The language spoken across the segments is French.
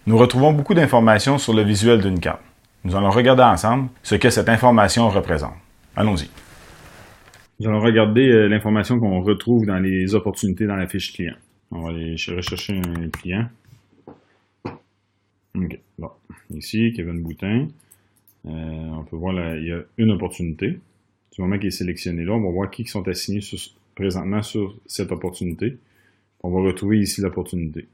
Nous retrouvons beaucoup d'informations sur le visuel d'une carte. Nous allons regarder ensemble ce que cette information représente. Allons-y. Nous allons regarder l'information qu'on retrouve dans les opportunités dans la fiche client. On va aller rechercher un client. OK. Bon. Ici, Kevin Boutin. On peut voir, là, il y a une opportunité. Du moment qu'il est sélectionné là, on va voir qui sont assignés présentement sur cette opportunité. On va retrouver ici l'opportunité.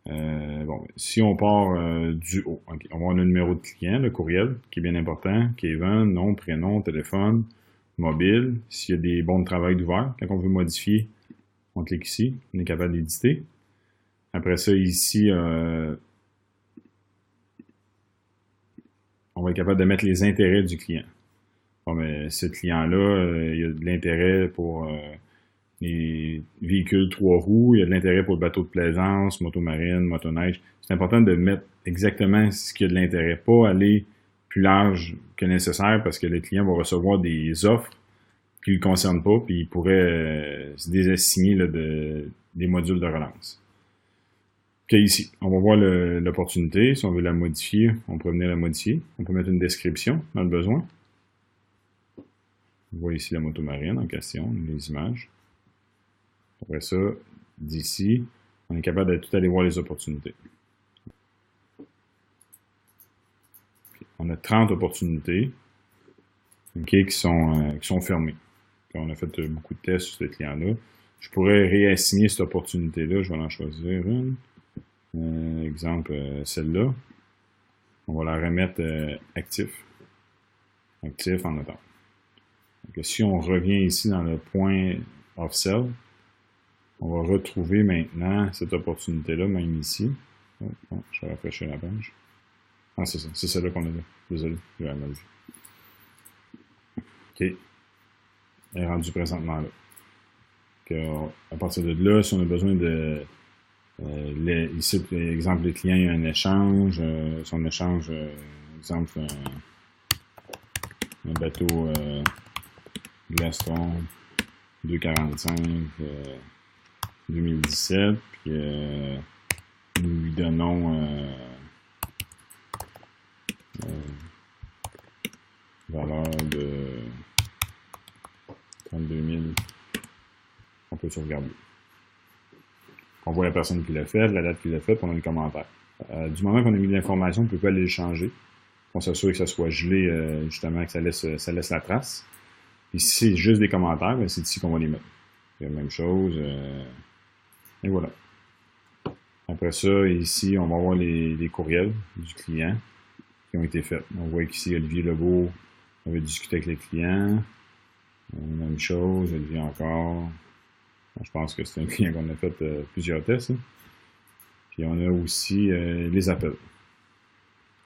Bon, si on part du haut, okay. On va avoir le numéro de client, le courriel, qui est bien important, Kevin, nom, prénom, téléphone, mobile, s'il y a des bons de travail d'ouvert. Quand on veut modifier, on clique ici, on est capable d'éditer. Après ça, ici, on va être capable de mettre les intérêts du client. Bon, mais ce client-là, il y a de l'intérêt pour les véhicules 3 roues, il y a de l'intérêt pour le bateau de plaisance, motomarine, motoneige. C'est important de mettre exactement ce qu'il y a de l'intérêt, pas aller plus large que nécessaire parce que le client va recevoir des offres qui ne le concernent pas, puis il pourrait se désassigner là, des modules de relance. OK, ici, on va voir l'opportunité. Si on veut la modifier, on peut venir la modifier. On peut mettre une description dans le besoin. On voit ici la motomarine en question, les images. Après ça, d'ici, on est capable de tout aller voir les opportunités. On a 30 opportunités okay, qui sont fermées. Puis on a fait beaucoup de tests sur ce client-là. Je pourrais réassigner cette opportunité-là. Je vais en choisir une. Exemple, celle-là. On va la remettre actif. Actif en attente. Donc, si on revient ici dans le point off-sell, on va retrouver maintenant cette opportunité-là, même ici. Oh, bon, je vais rafraîchir la page. Ah, c'est ça. C'est celle-là qu'on a vu. Désolé, j'ai mal vu. OK. Elle est rendue présentement là. Donc, à partir de là, si on a besoin de... ici, par exemple, le client a un échange. Si on échange, exemple, un bateau Glaston 245 2017, puis nous lui donnons valeur de 32 000. On peut sauvegarder. On voit la personne qui l'a fait, la date qu'il l'a fait, puis on a le commentaire. Du moment qu'on a mis de l'information, on peut pas aller le changer. On s'assure que ça soit gelé, justement, que ça laisse la trace. Puis si c'est juste des commentaires, ben c'est ici qu'on va les mettre. C'est la même chose. Et voilà. Après ça, ici, on va voir les courriels du client qui ont été faits. On voit qu'ici, Olivier Lebeau avait discuté avec les clients. Même chose, Olivier encore. Bon, je pense que c'est un client qu'on a fait plusieurs tests. Hein. Puis on a aussi les appels.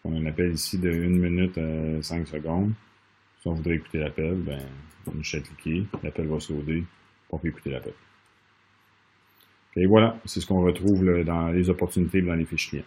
On a un appel ici de 1 minute 5 secondes. Si on voudrait écouter l'appel, ben, on a juste à cliquer, l'appel va sauter, on peut écouter l'appel. Et voilà, c'est ce qu'on retrouve là, dans les opportunités dans les fiches clients.